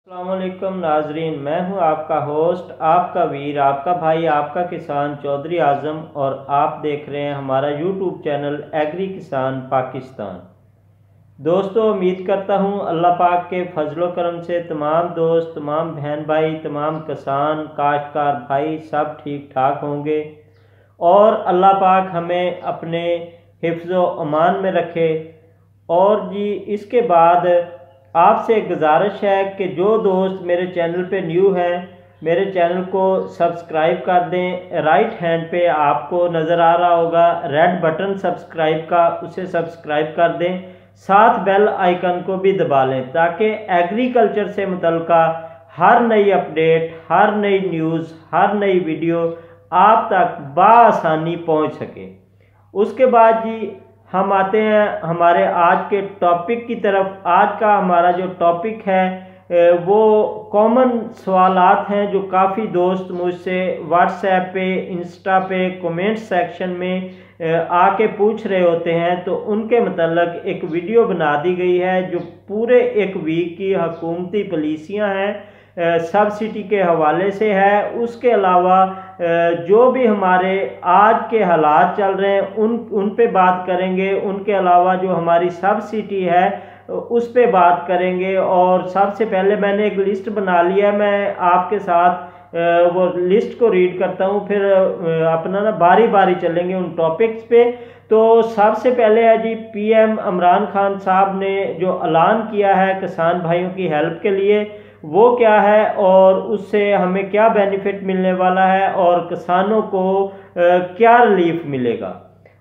अस्सलामुअलैकुम नाजरीन, मैं हूं आपका होस्ट, आपका वीर, आपका भाई, आपका किसान चौधरी आज़म और आप देख रहे हैं हमारा YouTube channel agree Kisan Pakistan. दोस्तों, उम्मीद करता हूं अल्लाह पाक के फजलो करम से तमाम दोस्त, तमाम बहन भाई, तमाम किसान काश्तकार भाई सब ठीक ठाक होंगे और अल्लाह पाक हमें अपने हिफ्ज़ो अमान में रखे। और जी इसके बाद आपसे एक गुजारिश है कि जो दोस्त मेरे चैनल पे न्यू हैं मेरे चैनल को सब्सक्राइब कर दें। राइट हैंड पे आपको नज़र आ रहा होगा रेड बटन सब्सक्राइब का, उसे सब्सक्राइब कर दें। साथ बेल आइकन को भी दबा लें ताकि एग्रीकल्चर से मुतल्लिका हर नई अपडेट, हर नई न्यूज़, हर नई वीडियो आप तक बआसानी पहुंच सके। उसके बाद जी हम आते हैं हमारे आज के टॉपिक की तरफ। आज का हमारा जो टॉपिक है वो कॉमन सवालात हैं जो काफ़ी दोस्त मुझसे व्हाट्सएप पे, इंस्टा पे, कमेंट सेक्शन में आके पूछ रहे होते हैं, तो उनके मतलब एक वीडियो बना दी गई है जो पूरे एक वीक की हुकूमती पॉलिसियां हैं सब्सिडी के हवाले से है। उसके अलावा जो भी हमारे आज के हालात चल रहे हैं उन पे बात करेंगे। उनके अलावा जो हमारी सब्सिडी है उस पे बात करेंगे। और सबसे पहले मैंने एक लिस्ट बना लिया है, मैं आपके साथ वो लिस्ट को रीड करता हूँ, फिर अपना ना बारी बारी चलेंगे उन टॉपिक्स पे। तो सबसे पहले है जी पीएम इमरान खान साहब ने जो ऐलान किया है किसान भाइयों की हेल्प के लिए, वो क्या है और उससे हमें क्या बेनिफिट मिलने वाला है और किसानों को क्या रिलीफ मिलेगा।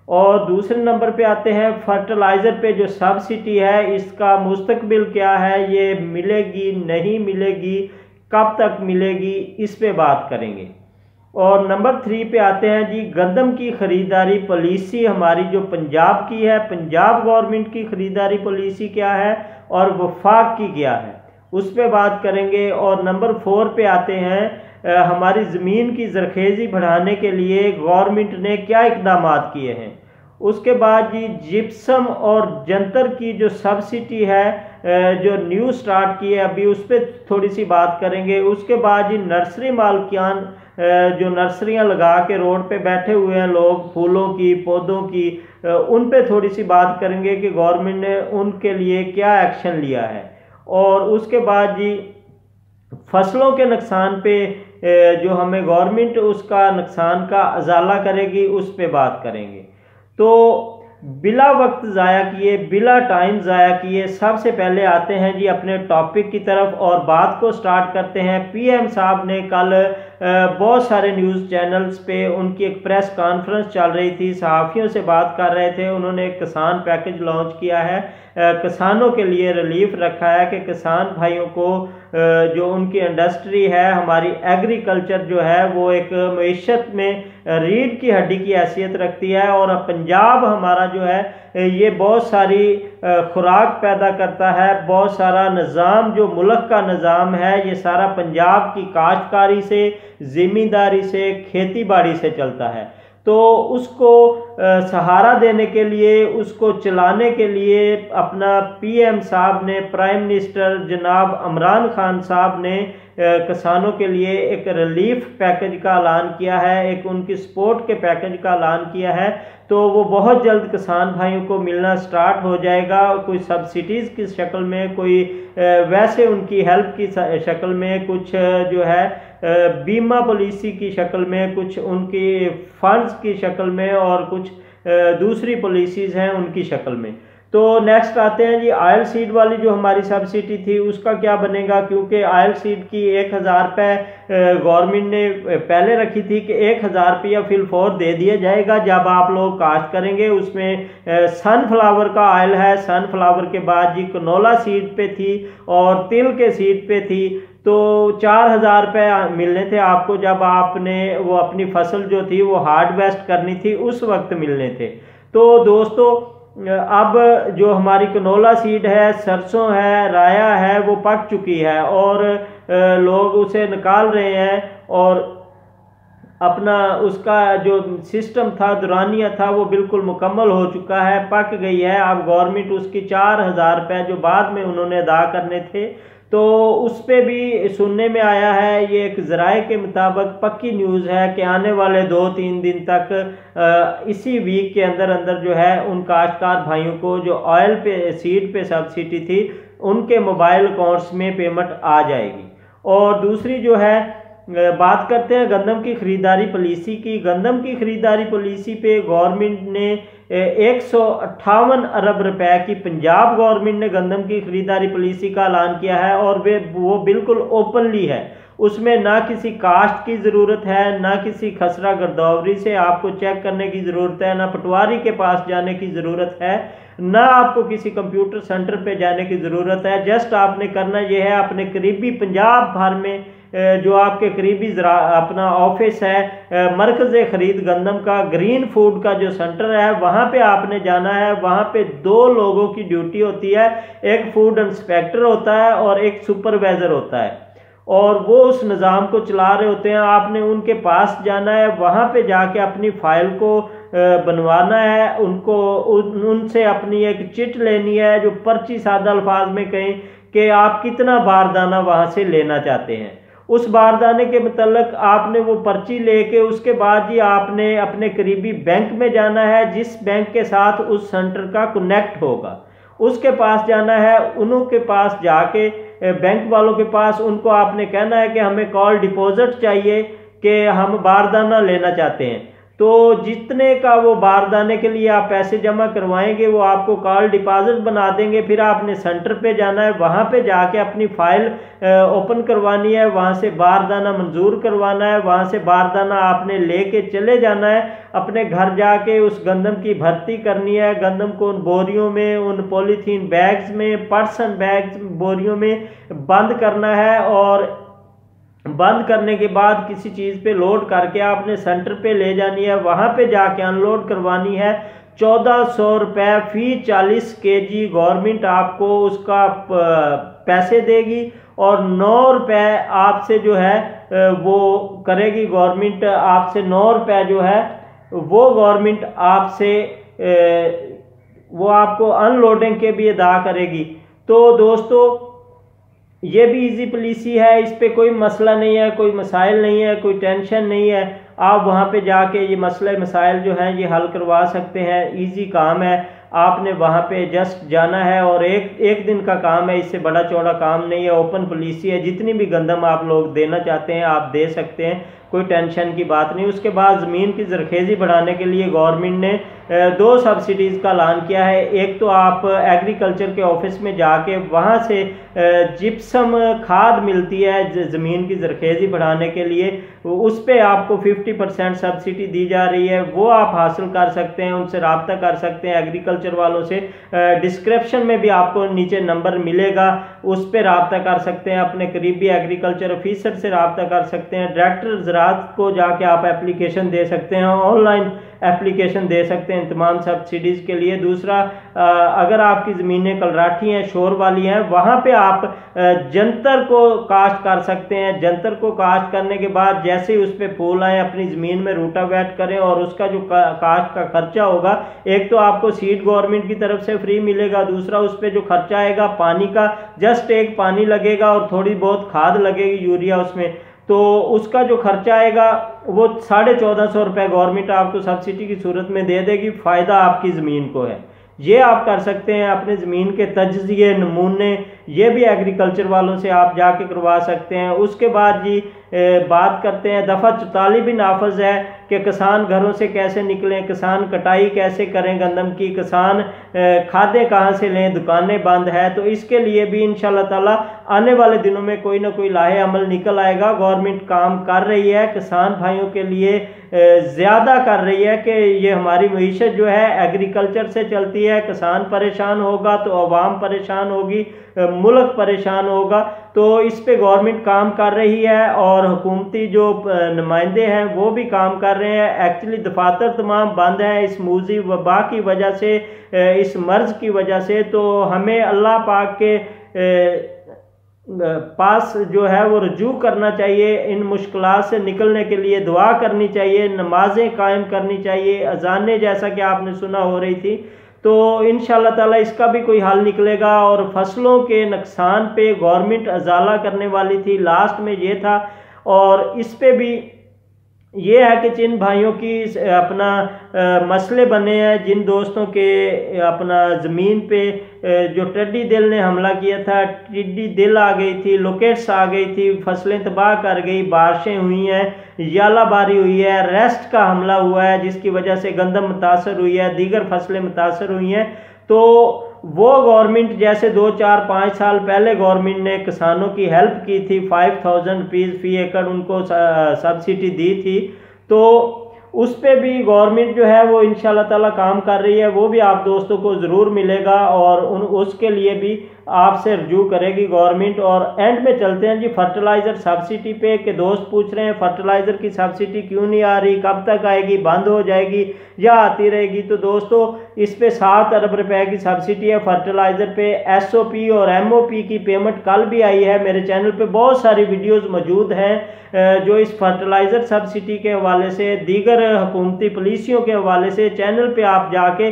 और दूसरे नंबर पे आते हैं फर्टिलाइज़र पे जो सब्सिडी है इसका मुस्तकबिल क्या है, ये मिलेगी नहीं मिलेगी, कब तक मिलेगी, इस पे बात करेंगे। और नंबर 3 पे आते हैं जी गंदम की ख़रीदारी पॉलिसी हमारी जो पंजाब की है, पंजाब गवर्नमेंट की ख़रीदारी पॉलिसी क्या है और वफाक की क्या है, उस पर बात करेंगे। और नंबर 4 पे आते हैं हमारी ज़मीन की ज़रखेज़ी बढ़ाने के लिए गवर्नमेंट ने क्या इकदाम किए हैं। उसके बाद जी जिप्सम और जंतर की जो सब्सिडी है जो न्यू स्टार्ट की है अभी, उस पर थोड़ी सी बात करेंगे। उसके बाद जी नर्सरी मालकियान जो नर्सरियां लगा के रोड पे बैठे हुए हैं लोग फूलों की, पौधों की, उन पे थोड़ी सी बात करेंगे कि गवर्नमेंट ने उनके लिए क्या एक्शन लिया है। और उसके बाद जी फसलों के नुकसान पे जो हमें गवर्नमेंट उसका नुकसान का अजाला करेगी उस पे बात करेंगे। तो बिला वक्त ज़ाया किए, बिला टाइम ज़ाया किए सबसे पहले आते हैं जी अपने टॉपिक की तरफ और बात को स्टार्ट करते हैं। पीएम साहब ने कल बहुत सारे न्यूज़ चैनल्स पे उनकी एक प्रेस कॉन्फ्रेंस चल रही थी, सहाफ़ियों से बात कर रहे थे। उन्होंने एक किसान पैकेज लॉन्च किया है, किसानों के लिए रिलीफ रखा है कि किसान भाइयों को जो उनकी इंडस्ट्री है, हमारी एग्रीकल्चर जो है वो एक मईशत में रीढ़ की हड्डी की हैसियत रखती है। और पंजाब हमारा जो है ये बहुत सारी खुराक पैदा करता है, बहुत सारा निज़ाम जो मुल्क का निज़ाम है ये सारा पंजाब की काश्तकारी से, ज़मींदारी से, खेती बाड़ी से चलता है। तो उसको सहारा देने के लिए, उसको चलाने के लिए अपना पीएम साहब ने, प्राइम मिनिस्टर जनाब इमरान खान साहब ने किसानों के लिए एक रिलीफ पैकेज का ऐलान किया है, एक उनकी सपोर्ट के पैकेज का ऐलान किया है। तो वो बहुत जल्द किसान भाइयों को मिलना स्टार्ट हो जाएगा, कोई सब्सिडीज़ की शक्ल में, कोई वैसे उनकी हेल्प की शक्ल में, कुछ जो है बीमा पॉलिसी की शक्ल में, कुछ उनकी फंड्स की शक्ल में और कुछ दूसरी पॉलिसीज़ हैं उनकी शक्ल में। तो नेक्स्ट आते हैं जी ऑयल सीड वाली जो हमारी सब्सिडी थी उसका क्या बनेगा, क्योंकि ऑयल सीड की 1000 रुपये गवर्नमेंट ने पहले रखी थी कि 1000 रुपया फिलफौर दे दिया जाएगा जब आप लोग काश्त करेंगे। उसमें सनफ्लावर का ऑयल है, सनफ्लावर के बाद जी कनोला सीड पे थी और तिल के सीड पे थी। तो 4000 रुपये मिलने थे आपको जब आपने वो अपनी फसल जो थी वो हार्वेस्ट करनी थी, उस वक्त मिलने थे। तो दोस्तों अब जो हमारी कनोला सीड है, सरसों है, राया है, वो पक चुकी है और लोग उसे निकाल रहे हैं और अपना उसका जो सिस्टम था, दुरानिया था, वो बिल्कुल मुकम्मल हो चुका है, पक गई है। अब गवर्नमेंट उसकी 4000 रुपये जो बाद में उन्होंने अदा करने थे तो उस पे भी सुनने में आया है, ये एक ज़राए के मुताबिक पक्की न्यूज़ है कि आने वाले 2-3 दिन तक इसी वीक के अंदर अंदर जो है उन काश्तकार भाइयों को जो ऑयल पे सीड पे सब्सिडी थी उनके मोबाइल अकाउंट्स में पेमेंट आ जाएगी। और दूसरी जो है बात करते हैं गंदम की ख़रीदारी पॉलिसी की। गंदम की ख़रीदारी पॉलिसी पे गवर्नमेंट ने 158 अरब रुपए की पंजाब गवर्नमेंट ने गंदम की ख़रीदारी पॉलिसी का ऐलान किया है और वो बिल्कुल ओपनली है। उसमें ना किसी कास्ट की ज़रूरत है, ना किसी खसरा गिरदौरी से आपको चेक करने की ज़रूरत है, ना पटवारी के पास जाने की ज़रूरत है, ना आपको किसी कंप्यूटर सेंटर पे जाने की ज़रूरत है। जस्ट आपने करना यह है, अपने करीबी पंजाब भर में जो आपके करीबी अपना ऑफिस है मरकज़ ख़रीद गंदम का, ग्रीन फूड का जो सेंटर है, वहाँ पे आपने जाना है। वहाँ पे 2 लोगों की ड्यूटी होती है, एक फूड इंस्पेक्टर होता है और एक सुपरवाइज़र होता है, और वो उस निज़ाम को चला रहे होते हैं। आपने उनके पास जाना है, वहाँ पे जाके अपनी फ़ाइल को बनवाना है, उनसे अपनी एक चिट लेनी है जो पर्ची सादा अल्फाज में कहें कि आप कितना बारदाना वहाँ से लेना चाहते हैं। उस बारदाने के मतलब आपने वो पर्ची लेके उसके बाद ही आपने अपने करीबी बैंक में जाना है, जिस बैंक के साथ उस सेंटर का कनेक्ट होगा उसके पास जाना है। उनके पास जाके बैंक वालों के पास उनको आपने कहना है कि हमें कॉल डिपॉजिट चाहिए, कि हम बारदाना लेना चाहते हैं। तो जितने का वो बारदाने के लिए आप पैसे जमा करवाएंगे वो आपको कॉल डिपॉजिट बना देंगे। फिर आपने सेंटर पे जाना है, वहाँ पे जाके अपनी फ़ाइल ओपन करवानी है, वहाँ से बारदाना मंजूर करवाना है, वहाँ से बारदाना आपने लेके चले जाना है। अपने घर जाके उस गंदम की भर्ती करनी है, गंदम को उन बोरियों में, उन पॉलीथीन बैग्स में, पर्सन बैग्स बोरियों में बंद करना है, और बंद करने के बाद किसी चीज़ पे लोड करके आपने सेंटर पे ले जानी है। वहाँ पे जाके अनलोड करवानी है। 1400 रुपये फ़ी 40 kg गवर्नमेंट आपको उसका पैसे देगी, और 9 रुपये आपसे जो है वो करेगी गवर्नमेंट, आपसे 9 रुपये जो है वो गवर्नमेंट आपसे वो आपको अनलोडिंग के भी अदा करेगी। तो दोस्तों ये भी इजी पॉलिसी है, इस पे कोई मसला नहीं है, कोई मसाइल नहीं है, कोई टेंशन नहीं है। आप वहाँ पे जाके ये मसले मसाइल जो हैं ये हल करवा सकते हैं। इजी काम है, आपने वहाँ पे जस्ट जाना है, और एक दिन का काम है, इससे बड़ा चौड़ा काम नहीं है। ओपन पॉलिसी है, जितनी भी गंदम आप लोग देना चाहते हैं आप दे सकते हैं, कोई टेंशन की बात नहीं। उसके बाद ज़मीन की ज़रखेज़ी बढ़ाने के लिए गवर्नमेंट ने 2 सब्सिडीज़ का ऐलान किया है। एक तो आप एग्रीकल्चर के ऑफिस में जाके वहाँ से जिप्सम खाद मिलती है ज़मीन की ज़रखेज़ी बढ़ाने के लिए, उस पर आपको 50% सब्सिडी दी जा रही है, वो आप हासिल कर सकते हैं, उनसे रब्ता कर सकते हैं एग्रीकल्चर वालों से। डिस्क्रिप्शन में भी आपको नीचे नंबर मिलेगा, उस पर रब्ता कर सकते हैं, अपने करीबी एग्रीकल्चर ऑफिसर से रब्ता कर सकते हैं। डायरेक्टर ज़राअत को जाके आप एप्लीकेशन दे सकते हैं, ऑनलाइन एप्लीकेशन दे सकते हैं तमाम सब्सिडीज़ के लिए। दूसरा, अगर आपकी ज़मीनें कलराठी हैं, शोर वाली हैं, वहाँ पे आप जंतर को काश्त कर सकते हैं। जंतर को काश्त करने के बाद जैसे ही उस पर फूल आए अपनी ज़मीन में रूटावेट करें, और उसका जो काश्त का खर्चा होगा, एक तो आपको सीड गवर्नमेंट की तरफ से फ्री मिलेगा, दूसरा उस पर जो खर्चा आएगा पानी का, जस्ट एक पानी लगेगा और थोड़ी बहुत खाद लगेगी यूरिया उसमें, तो उसका जो खर्चा आएगा वो 1450 रुपये गवर्नमेंट आपको सब्सिडी की सूरत में दे देगी। फ़ायदा आपकी ज़मीन को है। ये आप कर सकते हैं। अपने ज़मीन के तज्ज़िये नमूने ये भी एग्रीकल्चर वालों से आप जाके करवा सकते हैं। उसके बाद जी बात करते हैं, दफ़ा 44 भी नाफज है कि किसान घरों से कैसे निकलें, किसान कटाई कैसे करें गंदम की, किसान खादें कहाँ से लें, दुकानें बंद है। तो इसके लिए भी इंशाल्लाह ताला आने वाले दिनों में कोई ना कोई लाहे अमल निकल आएगा। गवर्नमेंट काम कर रही है, किसान भाइयों के लिए ज़्यादा कर रही है कि ये हमारी मईशत जो है एग्रीकल्चर से चलती है। किसान परेशान होगा तो अवाम परेशान होगी, मुल्क परेशान होगा। तो इस पे गवर्नमेंट काम कर रही है, और हुकूमती जो नुमाइंदे हैं वो भी काम कर रहे हैं। एक्चुअली दफातर तमाम बंद हैं इस मूजी वबा की वजह से, इस मर्ज़ की वजह से। तो हमें अल्लाह पाक के पास जो है वो रुजू करना चाहिए, इन मुश्किलात से निकलने के लिए दुआ करनी चाहिए, नमाजें कायम करनी चाहिए, अजानें जैसा कि आपने सुना हो रही थी। तो इंशाल्लाह ताला इसका भी कोई हल निकलेगा। और फसलों के नुकसान पे गवर्नमेंट अजाला करने वाली थी, लास्ट में ये था। और इस पे भी ये है कि जिन भाइयों की अपना मसले बने हैं, जिन दोस्तों के अपना ज़मीन पे जो टिड्डी दिल ने हमला किया था, टिड्डी दिल आ गई थी, लोकेट्स आ गई थी, फसलें तबाह कर गई, बारिशें हुई हैं, यालाबारी हुई है, रेस्ट का हमला हुआ है जिसकी वजह से गंदम मुतासर हुई है, दीगर फसलें मुतासर हुई हैं। तो वो गवर्नमेंट जैसे 2, 4, 5 साल पहले गवर्नमेंट ने किसानों की हेल्प की थी, 5000 रुपीज़ फी एकड़ उनको सब्सिडी दी थी, तो उस पे भी गवर्नमेंट जो है वो इंशाल्लाह ताला काम कर रही है। वो भी आप दोस्तों को ज़रूर मिलेगा और उसके लिए भी आपसे रजू करेगी गवर्नमेंट। और एंड में चलते हैं जी फर्टिलाइज़र सब्सिडी पे, कि दोस्त पूछ रहे हैं फर्टिलाइज़र की सब्सिडी क्यों नहीं आ रही, कब तक आएगी, बंद हो जाएगी या आती रहेगी। तो दोस्तों इस पे 7 अरब रुपए की सब्सिडी है फर्टिलाइज़र पे। SOP और MOP की पेमेंट कल भी आई है। मेरे चैनल पे बहुत सारी वीडियोस मौजूद हैं जो इस फर्टिलाइज़र सब्सिडी के हवाले से, दीगर हुकूमती पॉलिसियों के हवाले से, चैनल पे आप जाके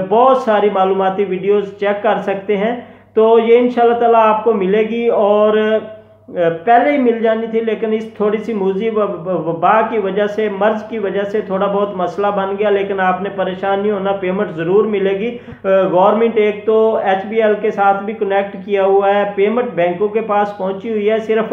बहुत सारी मालूमाती वीडियोस चेक कर सकते हैं। तो ये इंशाल्लाह ताला आपको मिलेगी और पहले ही मिल जानी थी, लेकिन इस थोड़ी सी मूजी वबा की वजह से, मर्ज की वजह से थोड़ा बहुत मसला बन गया। लेकिन आपने परेशान नहीं होना, पेमेंट ज़रूर मिलेगी। गवर्नमेंट एक तो HBL के साथ भी कनेक्ट किया हुआ है, पेमेंट बैंकों के पास पहुंची हुई है, सिर्फ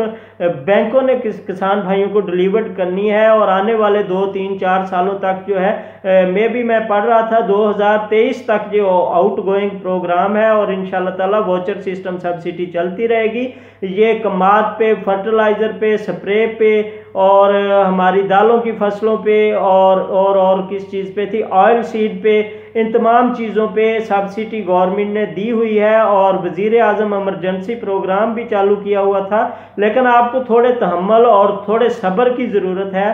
बैंकों ने किसान भाइयों को डिलीवर करनी है। और आने वाले 2, 3, 4 सालों तक जो है मैं पढ़ रहा था 2023 तक जो आउट गोइंग प्रोग्राम है और इंशाल्लाह ताला वोचर सिस्टम सब्सिडी चलती रहेगी। ये कमाद पे, फर्टिलाइज़र पे, स्प्रे पे और हमारी दालों की फसलों पे और किस चीज़ पे थी, ऑयल सीड पे, इन तमाम चीज़ों पे सब्सिडी गवर्नमेंट ने दी हुई है। और वज़ीर आज़म इमरजेंसी प्रोग्राम भी चालू किया हुआ था। लेकिन आपको थोड़े तहम्मुल और थोड़े सब्र की ज़रूरत है,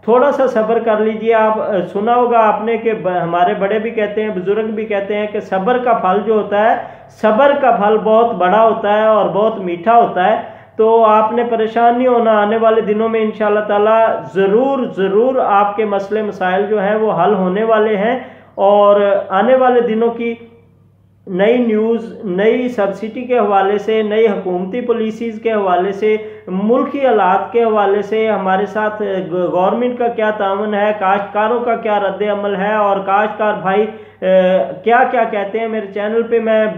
थोड़ा सा सब्र कर लीजिए। आप सुना होगा आपने कि हमारे बड़े भी कहते हैं, बुजुर्ग भी कहते हैं कि सब्र का फल जो होता है, सब्र का फल बहुत बड़ा होता है और बहुत मीठा होता है। तो आपने परेशान नहीं होना, आने वाले दिनों में इंशाल्लाह ताला ज़रूर आपके मसले मसाइल जो हैं वो हल होने वाले हैं। और आने वाले दिनों की नई न्यूज़, नई सब्सिडी के हवाले से, नई हुकूमती पॉलिसीज़ के हवाले से, मुल्की हालात के हवाले से हमारे साथ गवर्नमेंट का क्या तावन है, काश्तकारों का क्या रद्द अमल है और काश्तकार भाई क्या क्या कहते हैं। मेरे चैनल पे मैं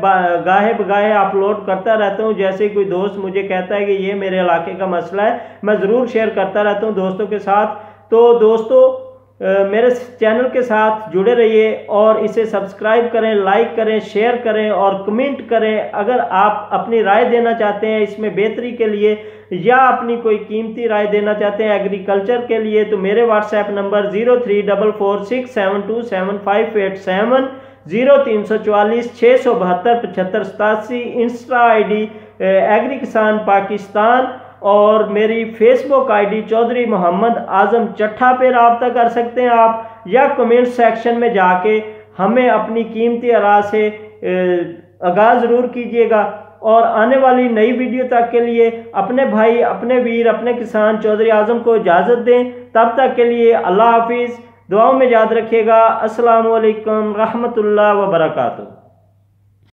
गाहे बगाहे अपलोड करता रहता हूँ। जैसे कोई दोस्त मुझे कहता है कि ये मेरे इलाके का मसला है, मैं ज़रूर शेयर करता रहता हूँ दोस्तों के साथ। तो दोस्तों मेरे चैनल के साथ जुड़े रहिए और इसे सब्सक्राइब करें, लाइक करें, शेयर करें और कमेंट करें। अगर आप अपनी राय देना चाहते हैं इसमें बेहतरी के लिए या अपनी कोई कीमती राय देना चाहते हैं एग्रीकल्चर के लिए, तो मेरे WhatsApp number 0344672757, 0344 672 75 87, insta ID agri Kisan Pakistan और मेरी फेसबुक ID चौधरी मोहम्मद आजम चट्ठा पे रब्ता कर सकते हैं आप, या कमेंट सेक्शन में जाके हमें अपनी कीमती आरा से आगाह ज़रूर कीजिएगा। और आने वाली नई वीडियो तक के लिए अपने भाई, अपने वीर, अपने किसान चौधरी आजम को इजाज़त दें। तब तक के लिए अल्लाह हाफिज़, दुआओं में याद रखिएगा। अस्सलामु अलैकुम रहमतुल्लाह व बरकातुहू।